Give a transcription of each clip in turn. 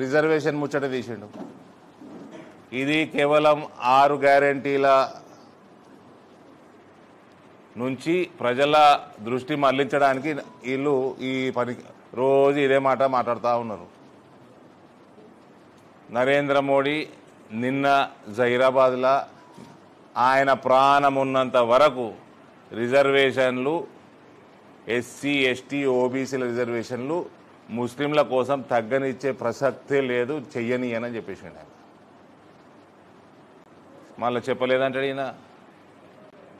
Reservation ముచ్చట తీసిండు. ఇది కేవలం 6 గ్యారెంటీల నుంచి ప్రజల దృష్టి మళ్లించడానికి వీళ్ళు ఈ పని రోజు ఇదే మాట మాట్లాడుతూ ఉన్నారు. నరేంద్ర మోడీ నిన్న జహీరాబాద్లో ఆయన ప్రాణం ఉన్నంత వరకు రిజర్వేషన్లు, ఎస్సీ ఎస్టీ ఓబీసీల రిజర్వేషన్లు ముస్లింల కోసం తగ్గనిచ్చే ప్రసక్తే లేదు, చెయ్యని అని చెప్పేసి ఆయన మళ్ళీ చెప్పలేదంటాడు.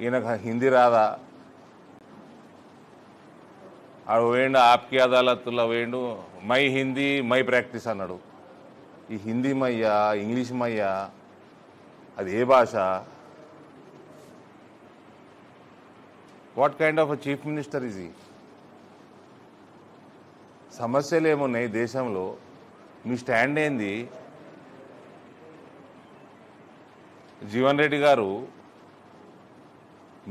ఈయనకు హిందీ రాదా? ఆడు వేయండు ఆప్కి అదాలత్లో వేయండు, మై హిందీ మై ప్రాక్టీస్ అన్నాడు. ఈ హిందీ మయ్యా ఇంగ్లీష్ మయ్యా అది ఏ భాష? What kind of chief minister ఇది? సమస్యలు ఏమున్నాయి దేశంలో? మీ స్టాండ్ ఏంది? జీవన్ రెడ్డి గారు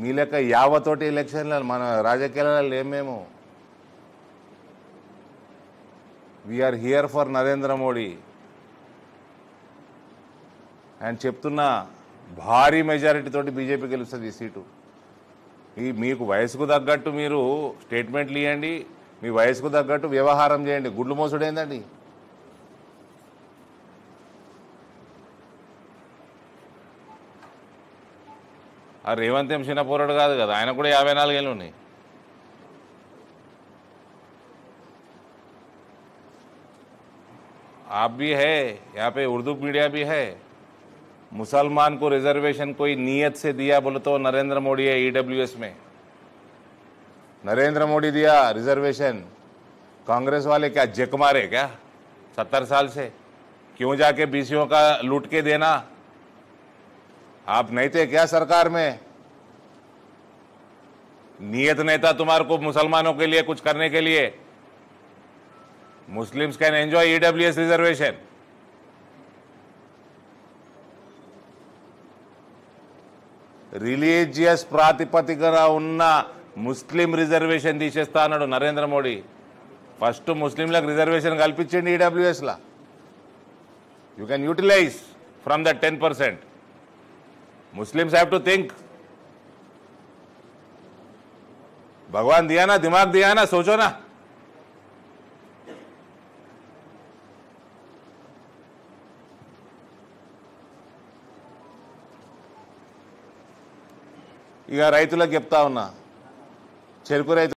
మీ లెక్క యావతోటి ఎలక్షన్ల మన రాజకీయాలలో లేమేమో. We are here for Narendra Modi అని చెప్తున్నా. భారీ మెజారిటీ తోటి బీజేపీ గెలుస్తుంది ఈ సీటు. మీకు వయసుకు తగ్గట్టు మీరు స్టేట్మెంట్లు ఇవ్వండి, మీ వయసుకు తగ్గట్టు వ్యవహారం చేయండి. గుడ్లు మోసుడు ఏందండి? ఆ రేవంత్ ఏం చిన్న పోరాడు కాదు కదా, ఆయన కూడా 54 ఏళ్ళు ఉన్నాయి. आप भी है, यहाँ पे उर्दू मीडिया भी है. मुसलमान को रिजर्वेशन कोई नीयत से दिया बोले तो नरेंद्र मोदी है. ईडब्ल्यूएस में नरेंद्र मोदी दिया रिजर्वेशन. कांग्रेस वाले क्या जक मारे क्या 70 साल से? क्यों जाके बीसीओ का लूट के देना? आप नहीं थे क्या सरकार में? नियत नहीं था तुम्हारे को मुसलमानों के लिए कुछ करने के लिए? Muslims can enjoy EWS reservation. Religious ప్రాతిపదికన ఉన్న ముస్లిం రిజర్వేషన్ తీసేస్తా అన్నాడు నరేంద్ర మోడీ. ఫస్ట్ ముస్లింలకు రిజర్వేషన్ కల్పించండి ఈడబ్ల్యూఎస్లా. You can utilize from the 10%. Muslims have to think. भगवान दिया ना, दिमाग दिया ना, सोचो ना. ఇక రైతులకు చెప్తా ఉన్నా, చెరుకు రైతు